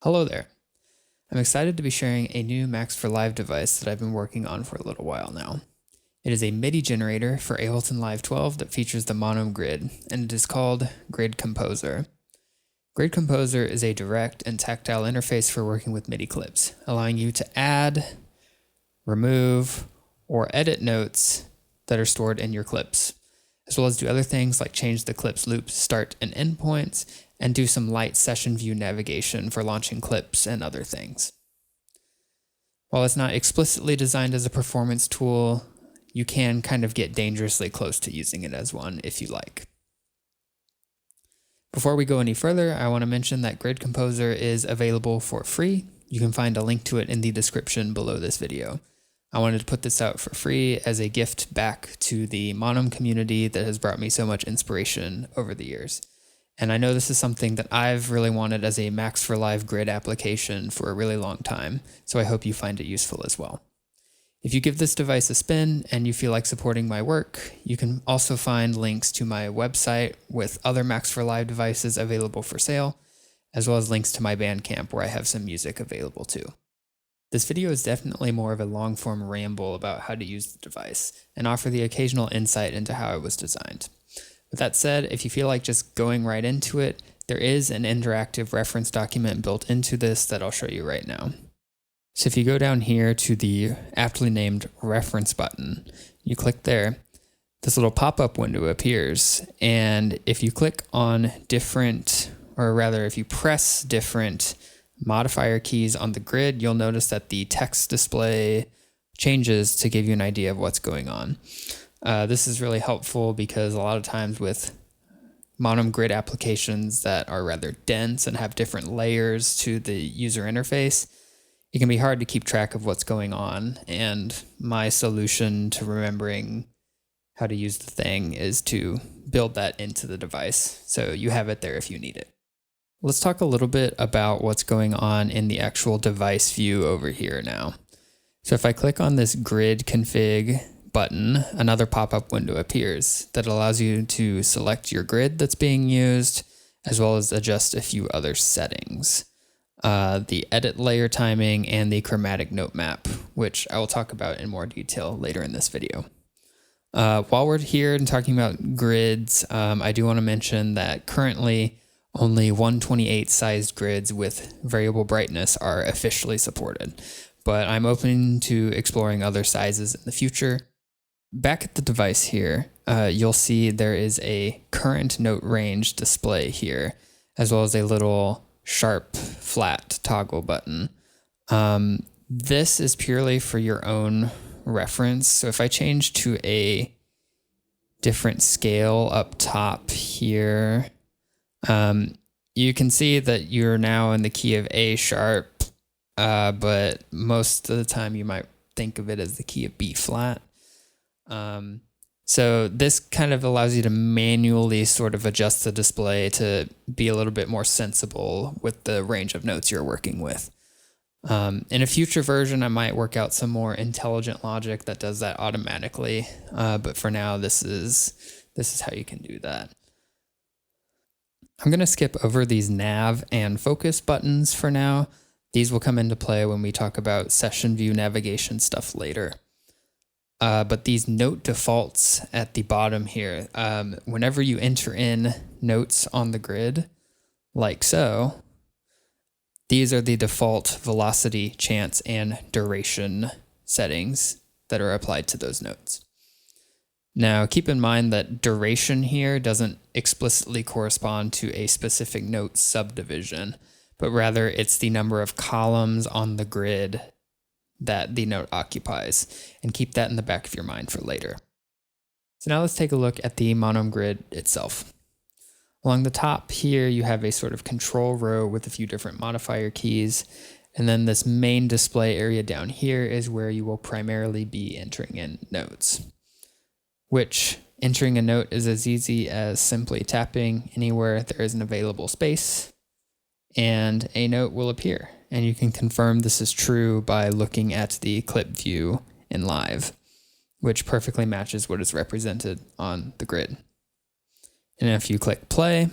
Hello there. I'm excited to be sharing a new Max for Live device that I've been working on for a little while now. It is a MIDI generator for Ableton Live 12 that features the Monome grid, and it is called Grid Composer. Grid Composer is a direct and tactile interface for working with MIDI clips, allowing you to add, remove, or edit notes that are stored in your clips, as well as do other things like change the clip's loop start and end points, and do some light session view navigation for launching clips and other things. While it's not explicitly designed as a performance tool, you can kind of get dangerously close to using it as one if you like. Before we go any further, I want to mention that Grid Composer is available for free. You can find a link to it in the description below this video. I wanted to put this out for free as a gift back to the Monome community that has brought me so much inspiration over the years. And I know this is something that I've really wanted as a Max for Live grid application for a really long time, so I hope you find it useful as well. If you give this device a spin and you feel like supporting my work, you can also find links to my website with other Max for Live devices available for sale, as well as links to my Bandcamp where I have some music available too. This video is definitely more of a long-form ramble about how to use the device and offer the occasional insight into how it was designed. With that said, if you feel like just going right into it, there is an interactive reference document built into this that I'll show you right now. So if you go down here to the aptly named reference button, you click there, this little pop-up window appears, and if you click on different, or rather if you press different modifier keys on the grid, you'll notice that the text display changes to give you an idea of what's going on. This is really helpful because a lot of times with Monome grid applications that are rather dense and have different layers to the user interface, it can be hard to keep track of what's going on. And my solution to remembering how to use the thing is to build that into the device, so you have it there if you need it. Let's talk a little bit about what's going on in the actual device view over here now. So if I click on this grid config button, another pop-up window appears that allows you to select your grid that's being used, as well as adjust a few other settings. The edit layer timing and the chromatic note map, which I will talk about in more detail later in this video. While we're here and talking about grids, I do want to mention that currently only 128 sized grids with variable brightness are officially supported, but I'm open to exploring other sizes in the future. Back at the device here, you'll see there is a current note range display here, as well as a little sharp flat toggle button. This is purely for your own reference. So if I change to a different scale up top here, you can see that you're now in the key of A sharp, but most of the time you might think of it as the key of B flat. So this kind of allows you to manually sort of adjust the display to be a little bit more sensible with the range of notes you're working with. In a future version, I might work out some more intelligent logic that does that automatically, but for now, this is how you can do that. I'm going to skip over these nav and focus buttons for now. These will come into play when we talk about session view navigation stuff later. But these note defaults at the bottom here, whenever you enter in notes on the grid, like so, these are the default velocity, chance, and duration settings that are applied to those notes. Now, keep in mind that duration here doesn't explicitly correspond to a specific note subdivision, but rather it's the number of columns on the grid that the note occupies, and keep that in the back of your mind for later. So now let's take a look at the Monome grid itself. Along the top here, you have a sort of control row with a few different modifier keys, and then this main display area down here is where you will primarily be entering in notes, which entering a note is as easy as simply tapping anywhere there is an available space, and a note will appear. And you can confirm this is true by looking at the clip view in live, which perfectly matches what is represented on the grid. And if you click play,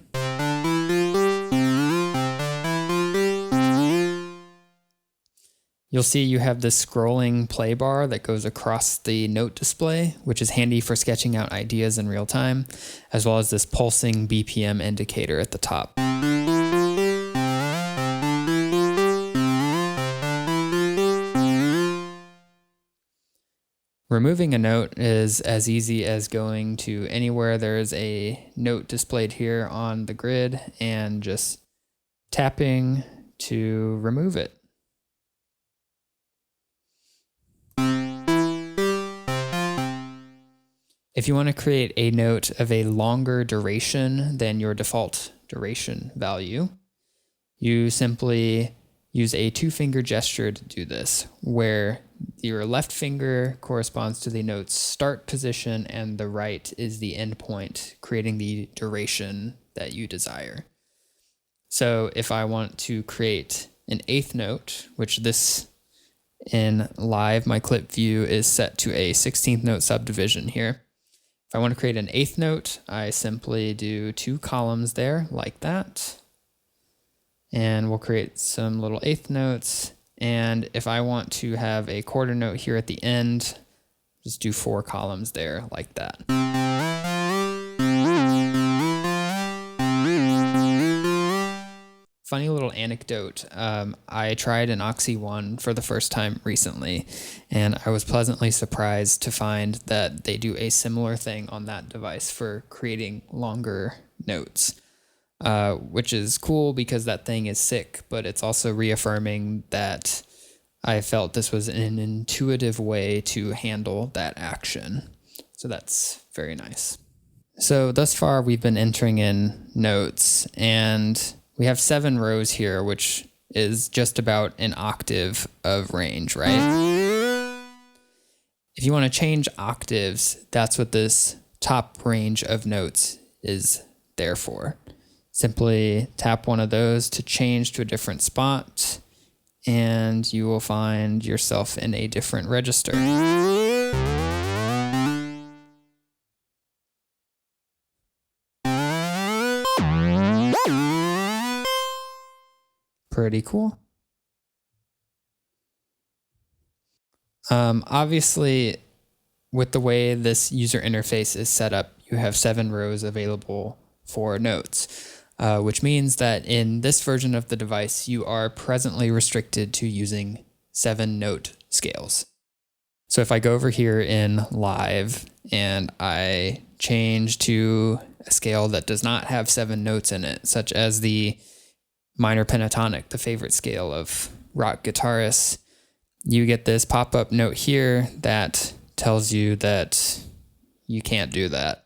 You'll see you have this scrolling play bar that goes across the note display, which is handy for sketching out ideas in real time, as well as this pulsing BPM indicator at the top. Removing a note is as easy as going to anywhere there is a note displayed here on the grid and just tapping to remove it. If you want to create a note of a longer duration than your default duration value, you simply use a two-finger gesture to do this, where your left finger corresponds to the note's start position and the right is the end point, creating the duration that you desire. So if I want to create an eighth note, which this in live, my clip view is set to a 16th note subdivision here. If I want to create an eighth note, I simply do 2 columns there like that. And we'll create some little eighth notes. And if I want to have a quarter note here at the end, just do 4 columns there like that. Funny little anecdote. I tried an Oxy One for the first time recently, and I was pleasantly surprised to find that they do a similar thing on that device for creating longer notes, which is cool because that thing is sick, but it's also reaffirming that I felt this was an intuitive way to handle that action. So that's very nice. So thus far, we've been entering in notes, and we have 7 rows here, which is just about an octave of range, right? If you want to change octaves, that's what this top range of notes is there for. Simply tap one of those to change to a different spot, and you will find yourself in a different register. Pretty cool. Obviously, with the way this user interface is set up, you have 7 rows available for notes, which means that in this version of the device, you are presently restricted to using 7 note scales. So if I go over here in live and I change to a scale that does not have 7 notes in it, such as the minor pentatonic, the favorite scale of rock guitarists, you get this pop-up note here that tells you that you can't do that.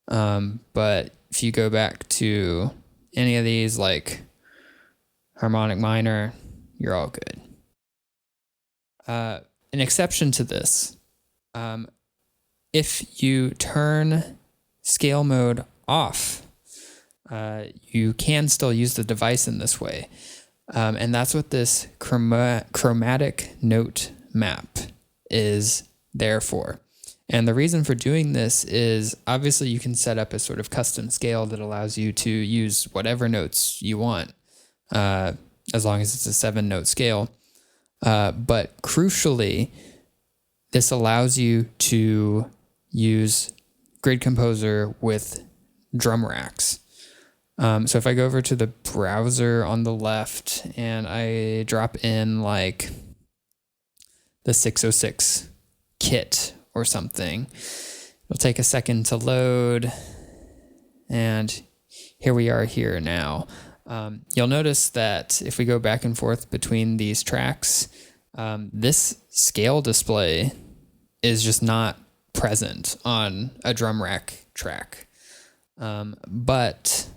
But if you go back to any of these, like harmonic minor, you're all good. An exception to this, if you turn scale mode off, you can still use the device in this way. And that's what this chromatic note map is there for. And the reason for doing this is obviously you can set up a sort of custom scale that allows you to use whatever notes you want, as long as it's a 7-note scale. But crucially, this allows you to use Grid Composer with drum racks. So if I go over to the browser on the left and I drop in like the 606 kit or something, it'll take a second to load. And here we are here now. You'll notice that if we go back and forth between these tracks, this scale display is just not present on a drum rack track. But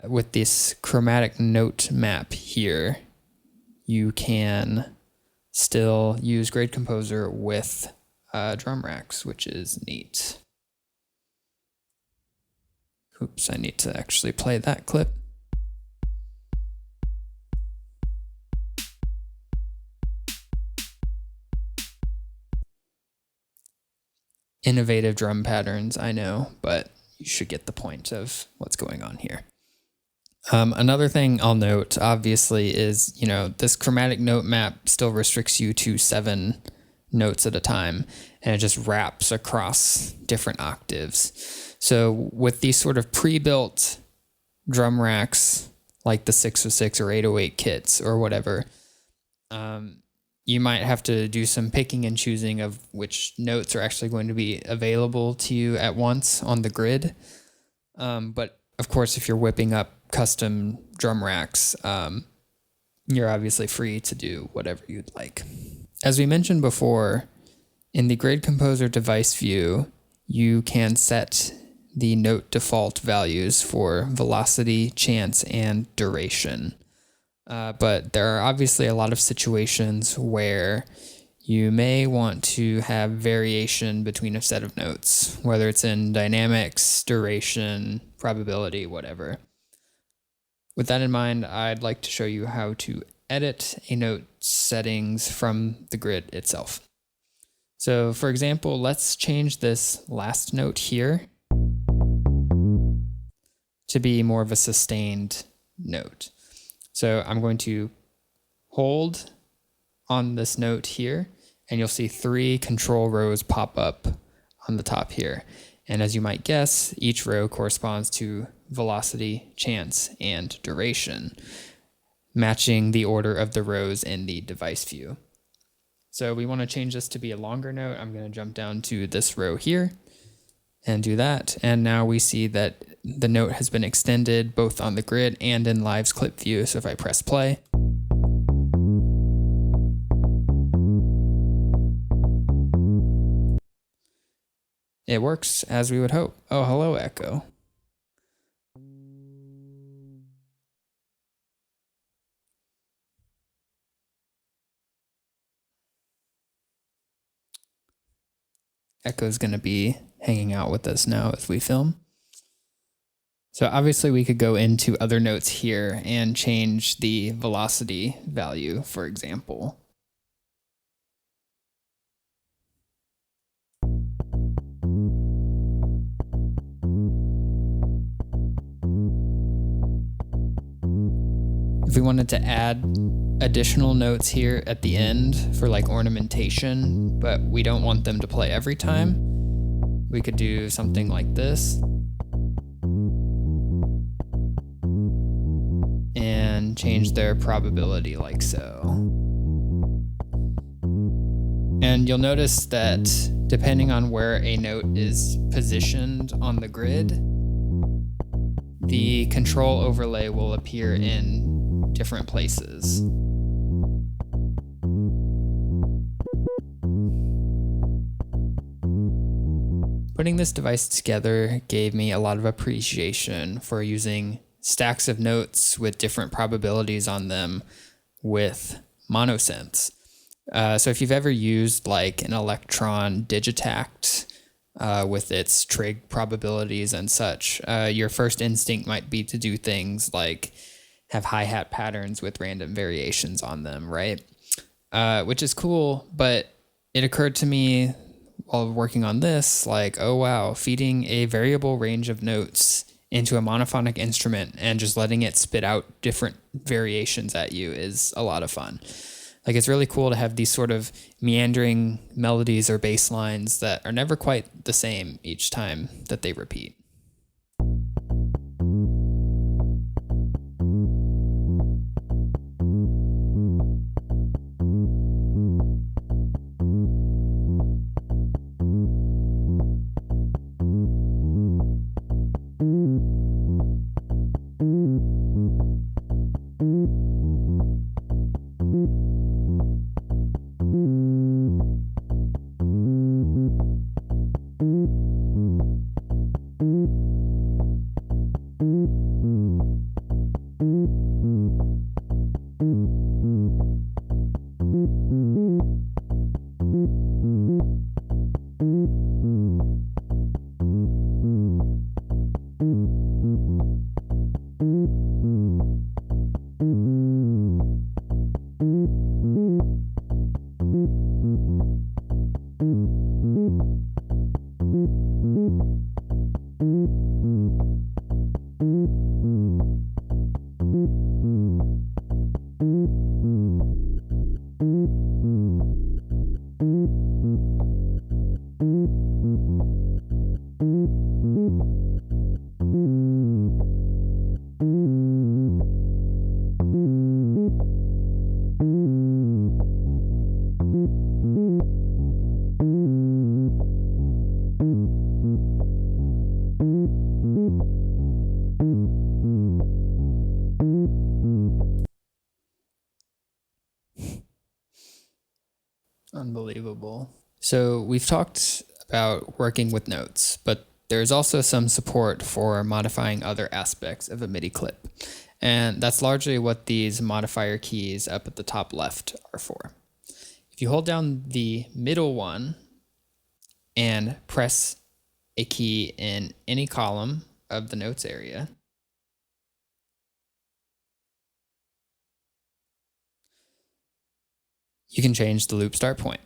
with this chromatic note map here, you can still use Grid Composer with drum racks, which is neat. Oops, I need to actually play that clip. Innovative drum patterns, I know, but you should get the point of what's going on here. Another thing I'll note, obviously, is, this chromatic note map still restricts you to 7 notes at a time, and it just wraps across different octaves. So with these sort of pre-built drum racks, like the 606 or 808 kits or whatever, you might have to do some picking and choosing of which notes are actually going to be available to you at once on the grid. But of course, if you're whipping up custom drum racks, you're obviously free to do whatever you'd like. As we mentioned before, in the Grid Composer device view, you can set the note default values for velocity, chance, and duration. But there are obviously a lot of situations where you may want to have variation between a set of notes, whether it's in dynamics, duration, probability, whatever. With that in mind, I'd like to show you how to edit a note settings from the grid itself. So for example, let's change this last note here to be more of a sustained note. So I'm going to hold on this note here, and you'll see 3 control rows pop up on the top here. And as you might guess, each row corresponds to velocity, chance, and duration, matching the order of the rows in the device view. So we want to change this to be a longer note. I'm going to jump down to this row here and do that. And now we see that the note has been extended both on the grid and in Live's clip view. So if I press play, it works as we would hope. Oh, hello, Echo. Echo's going to be hanging out with us now as we film. So obviously we could go into other notes here and change the velocity value, for example. If we wanted to add additional notes here at the end for like ornamentation, but we don't want them to play every time, we could do something like this. And change their probability like so. And you'll notice that depending on where a note is positioned on the grid, the control overlay will appear in different places. Putting this device together gave me a lot of appreciation for using stacks of notes with different probabilities on them with monosynths. So if you've ever used like an Electron Digitact with its trig probabilities and such, your first instinct might be to do things like have hi-hat patterns with random variations on them, right? Which is cool, but it occurred to me while working on this, like, oh wow, feeding a variable range of notes into a monophonic instrument and just letting it spit out different variations at you is a lot of fun. Like, it's really cool to have these sort of meandering melodies or bass lines that are never quite the same each time that they repeat. Unbelievable. So we've talked about working with notes, but there's also some support for modifying other aspects of a MIDI clip. And that's largely what these modifier keys up at the top left are for. If you hold down the middle one and press a key in any column of the notes area, you can change the loop start point.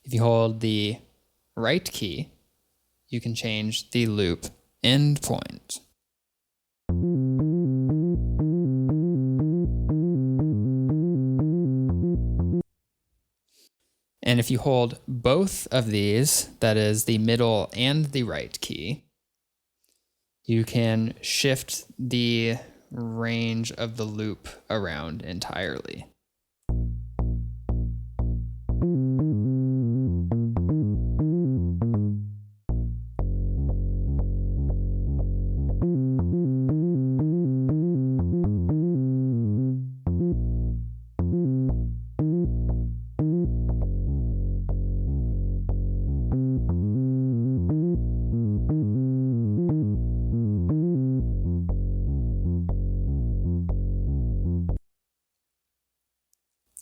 If you hold the right key, you can change the loop end point. And if you hold both of these, that is the middle and the right key, you can shift the range of the loop around entirely.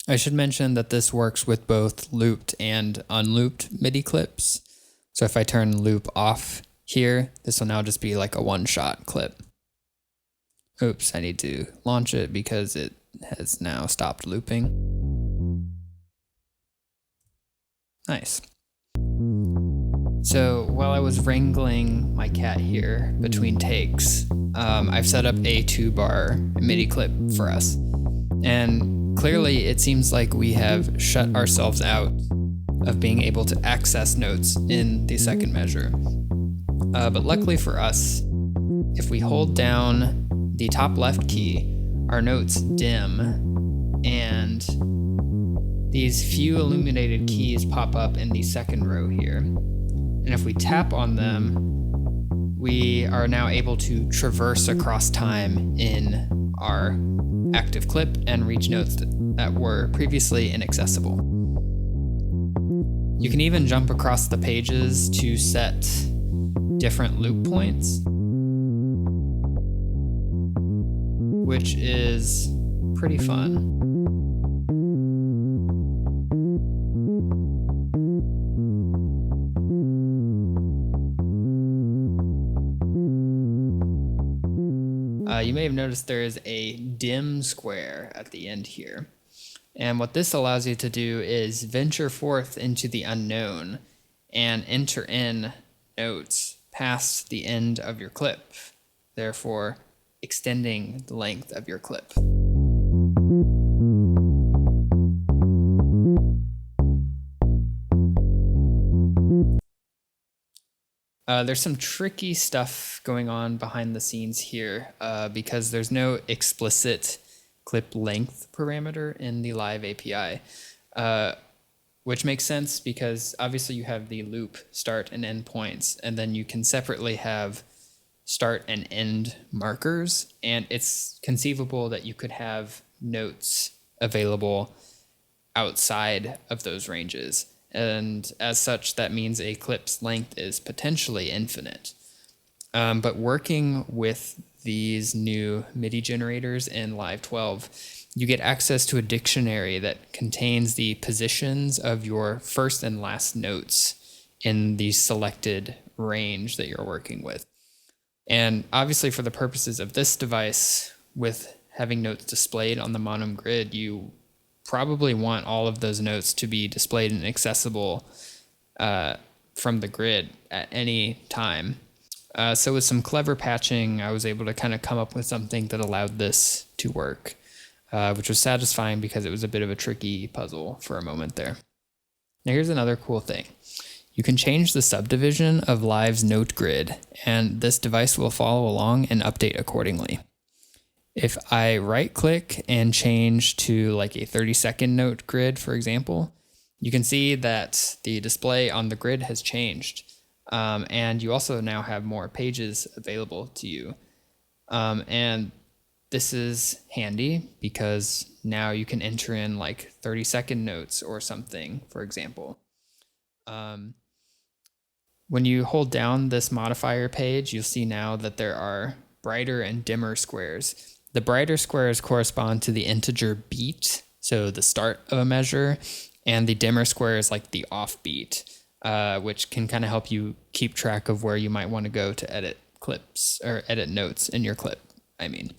I should mention that this works with both looped and unlooped MIDI clips. So if I turn loop off here, this will now just be like a one-shot clip. Oops, I need to launch it because it has now stopped looping. Nice. So while I was wrangling my cat here between takes, I've set up a 2-bar MIDI clip for us. And clearly it seems like we have shut ourselves out of being able to access notes in the second measure. But luckily for us, if we hold down the top left key, our notes dim and these few illuminated keys pop up in the second row here. And if we tap on them, we are now able to traverse across time in our active clip and reach notes that were previously inaccessible. You can even jump across the pages to set different loop points, which is pretty fun. You may have noticed there is a dim square at the end here. And what this allows you to do is venture forth into the unknown and enter in notes past the end of your clip, therefore extending the length of your clip. There's some tricky stuff going on behind the scenes here because there's no explicit clip length parameter in the live API, which makes sense because obviously you have the loop start and end points, and then you can separately have start and end markers, and it's conceivable that you could have notes available outside of those ranges. And as such, that means a clip's length is potentially infinite. But working with these new MIDI generators in Live 12, you get access to a dictionary that contains the positions of your first and last notes in the selected range that you're working with. And obviously for the purposes of this device, with having notes displayed on the Monome grid, you probably want all of those notes to be displayed and accessible from the grid at any time. So with some clever patching, I was able to kind of come up with something that allowed this to work, which was satisfying because it was a bit of a tricky puzzle for a moment there. Now here's another cool thing. You can change the subdivision of Live's note grid, and this device will follow along and update accordingly. If I right-click and change to like a 30-second note grid, for example, you can see that the display on the grid has changed. And you also now have more pages available to you. And this is handy because now you can enter in like 30-second notes or something, for example. When you hold down this modifier page, you'll see now that there are brighter and dimmer squares. The brighter squares correspond to the integer beat, so the start of a measure, and the dimmer square is like the offbeat, which can kind of help you keep track of where you might want to go to edit clips or edit notes in your clip, I mean.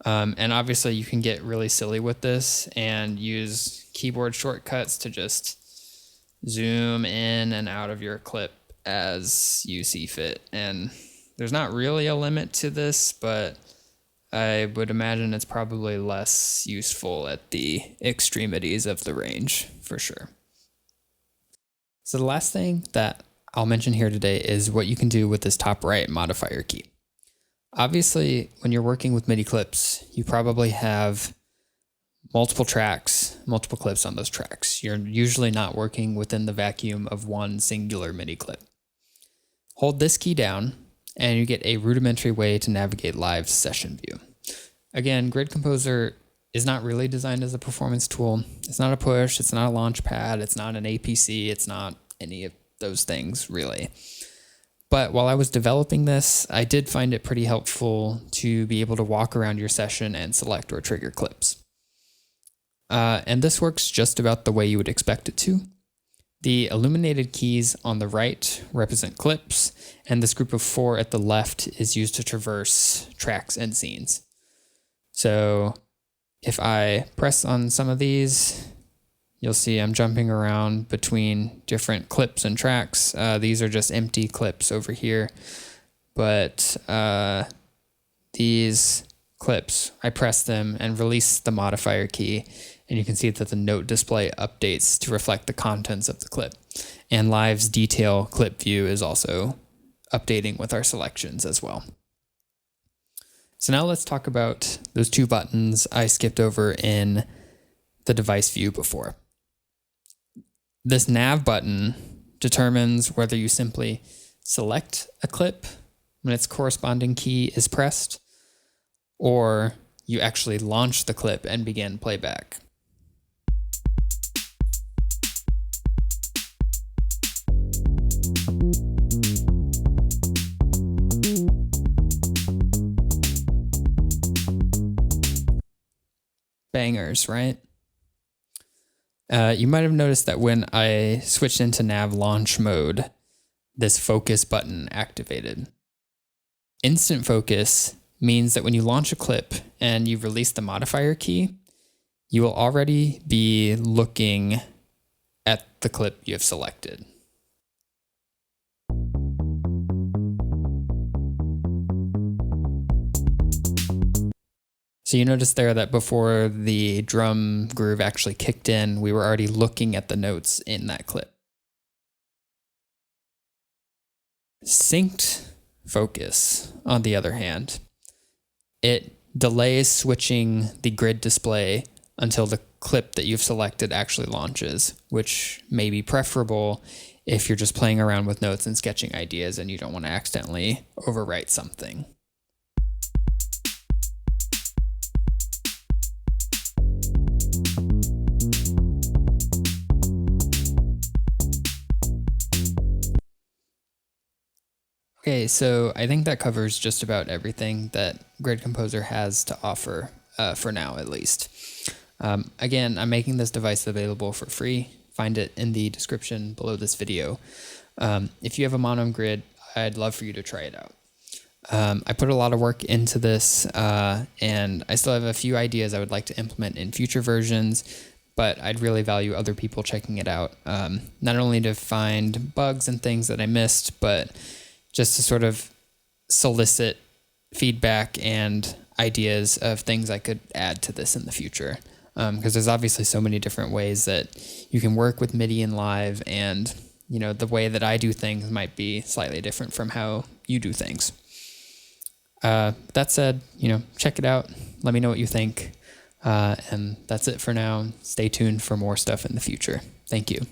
And obviously you can get really silly with this and use keyboard shortcuts to just zoom in and out of your clip as you see fit. And there's not really a limit to this, but I would imagine it's probably less useful at the extremities of the range for sure. So the last thing that I'll mention here today is what you can do with this top right modifier key. Obviously, when you're working with MIDI clips, you probably have multiple tracks, multiple clips on those tracks. You're usually not working within the vacuum of one singular MIDI clip. Hold this key down, and you get a rudimentary way to navigate live session view. Again, Grid Composer is not really designed as a performance tool. It's not a push, it's not a launch pad, it's not an APC, it's not any of those things really. But while I was developing this, I did find it pretty helpful to be able to walk around your session and select or trigger clips. And this works just about the way you would expect it to. The illuminated keys on the right represent clips, and this group of 4 at the left is used to traverse tracks and scenes. So if I press on some of these, you'll see I'm jumping around between different clips and tracks. These are just empty clips over here, but these clips, I press them and release the modifier key, and you can see that the note display updates to reflect the contents of the clip. And Live's detail clip view is also updating with our selections as well. So now let's talk about those 2 buttons I skipped over in the device view before. This nav button determines whether you simply select a clip when its corresponding key is pressed, or you actually launch the clip and begin playback. Bangers, right? You might have noticed that when I switched into nav launch mode, this focus button activated. Instant focus means that when you launch a clip and you release the modifier key, you will already be looking at the clip you have selected. So you notice there that before the drum groove actually kicked in, we were already looking at the notes in that clip. Synced focus, on the other hand, it delays switching the grid display until the clip that you've selected actually launches, which may be preferable if you're just playing around with notes and sketching ideas and you don't want to accidentally overwrite something. Okay, so I think that covers just about everything that Grid Composer has to offer, for now at least. Again, I'm making this device available for free. Find it in the description below this video. If you have a Monome grid, I'd love for you to try it out. I put a lot of work into this, and I still have a few ideas I would like to implement in future versions, but I'd really value other people checking it out, not only to find bugs and things that I missed, but just to sort of solicit feedback and ideas of things I could add to this in the future. Because there's obviously so many different ways that you can work with MIDI in Live, and the way that I do things might be slightly different from how you do things. That said, check it out. Let me know what you think. And that's it for now. Stay tuned for more stuff in the future. Thank you.